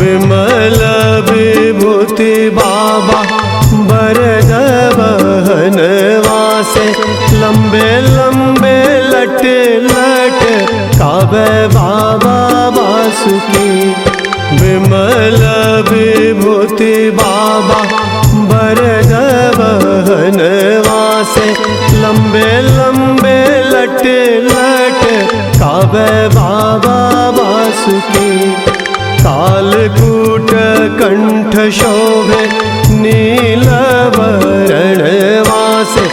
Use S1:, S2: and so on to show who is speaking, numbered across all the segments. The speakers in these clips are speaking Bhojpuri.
S1: विमल विभूति बाबा बरद बहन वासे, लंबे लंबे लट लट कावे बाबा वासुकी। विमल विभूति बाबा बरद बहन वासे, लंबे लंबे लट लट कावे बाबा वासुकी। कालकूट कंठ शोभे नीलवरण वासे,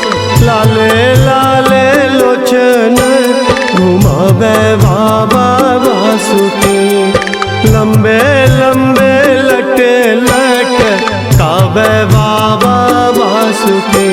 S1: लाले लाले लोचन घुमावे बाबा वासुकी। लंबे लंबे लट लट कावे बाबा वासुकी।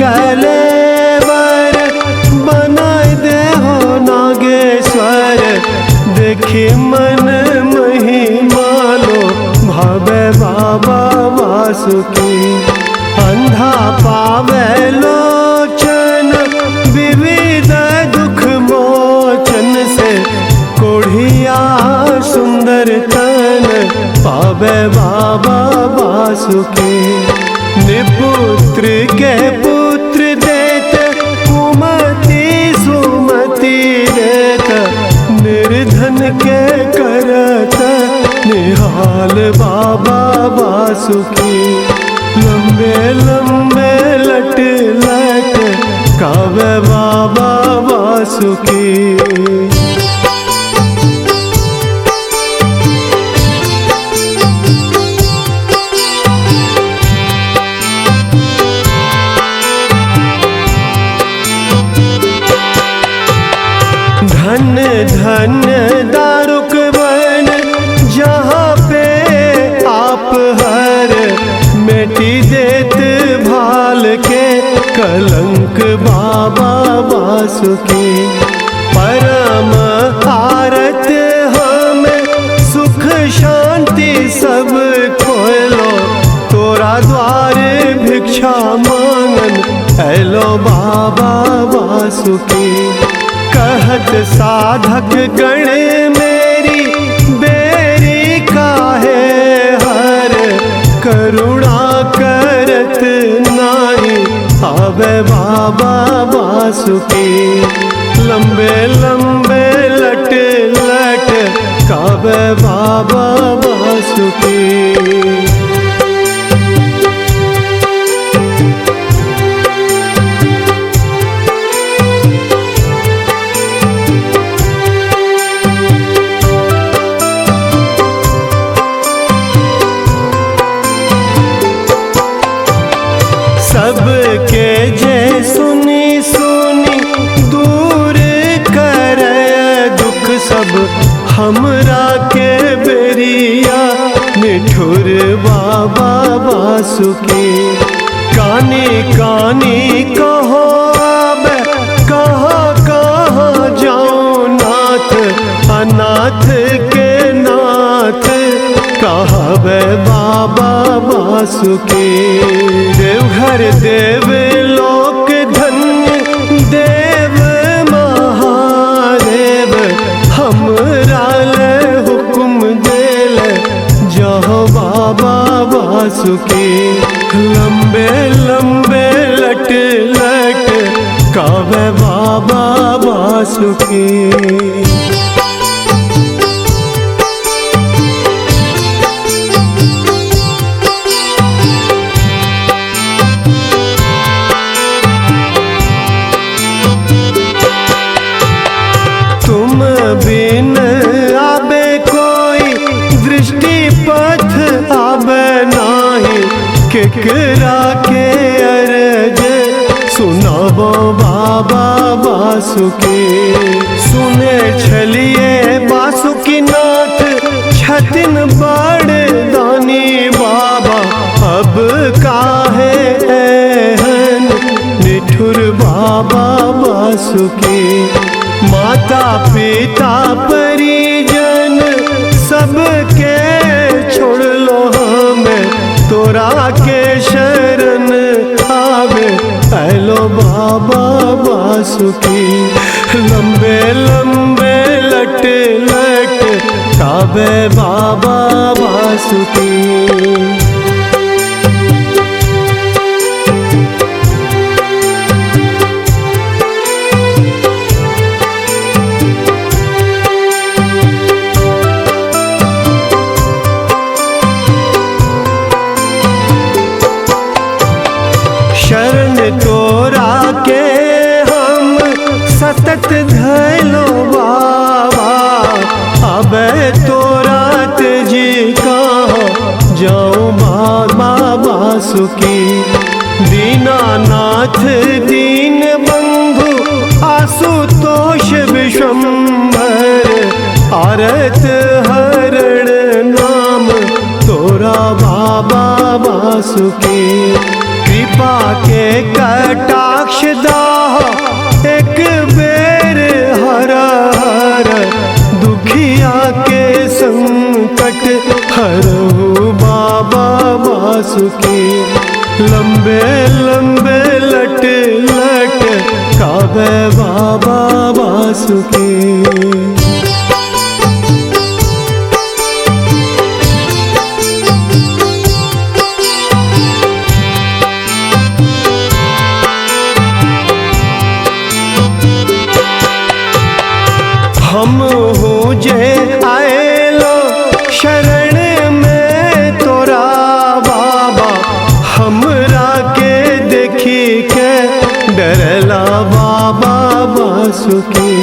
S1: कलेवर बनाए दे हो नागेश्वर, देखी मन महिमा लो भावे बाबा वासुकी। अंधा पावे लोचन विविध दुख मोचन से, कोढ़िया सुंदर तन पावे बाबा वासुकी। निपुत्र के पुत्र देत, कुमति सुमति देत, निर्धन के करत निहाल बाबा वासुकी। लंबे लंबे लट लट कावे बाबा वासुकी। धन धन दारुक वन जहाँ पे आप हर, मिटी देत भाल के कलंक बाबा वासुकी। परम आरत हम सुख शांति सब खोलो, तोरा द्वार भिक्षा मांगन ऐलो बाबा वासुकी। कहत साधक गण मेरी बेरी काहे हर, करुणा करत नाई आवे बाबा वासुकी। लंबे लंबे लट लट कावे बाबा वासुकी। सबके जे सुनी सुनी दूर करे दुख सब, हमरा के बेरिया निठुर बाबा वासुकी। कानी कानी कहो अब कहाँ कहाँ जाऊँ नाथ, अनाथ के नाथ कहवे बाबा वासुकी। देवघर देव लोक धन्य देव महादेव, हमरा ले हुक्म देल जहाँ बाबा वासुकी। लंबे लंबे लट लट कावे बाबा वासुकी। बिन आबे कोई दृष्टि पथ आबे नाही, केकरा के अरज सुनाबो बाबा वासुकी। सुने छलिए वासुकी नाथ छतिन बड़ दानी बाबा, अब काहे एहन निठुर बाबा वासुकी। माता पिता परिजन सबके छोड़ लो हमें, तोरा के शरण आवे ऐलो बाबा बासुकी। लंबे लंबे लट लट काबे बाबा बासुकी। शरण तोरा के हम सतत धैलो बाबा, अबे तोरा जी कहाँ जाऊँ बाबा बासुकी। दीनानाथ दीन बंधु आशुतोष विश्वम्भर, आरत हरण नाम तोरा बाबा बासुकी। कृपा के कटाक्ष दाह एक बेर हर हर, दुखिया के संकट हरहु बाबा बासुकी। लंबे लंबे लट लट काबे बाबा बासुकी। हम हो जे आएलो शरण में तोरा बाबा, हमरा के देखी के डरला बाबा बासुकी।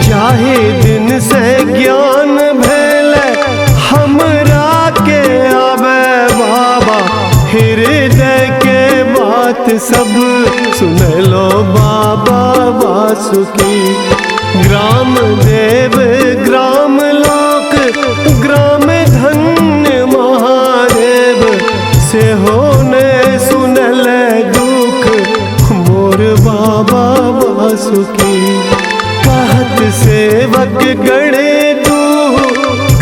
S1: जाहे दिन से ज्ञान भेले हमरा के आवे बाबा, हृदय के बात सब सुनलो बाबा बासुकी। ग्राम देव ग्राम लोक ग्राम धन्य महादेव, से होने सुनल दुख मोर बाबा बासुकी। कहत सेवक गणे तू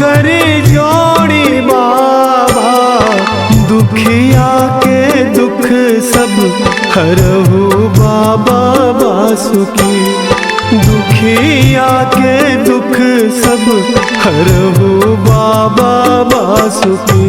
S1: करे जोड़ी बाबा, दुखिया के दुख सब हरहु बाबा बासुकी। दुखिया के दुख सब हरहु बाबा बासुकी।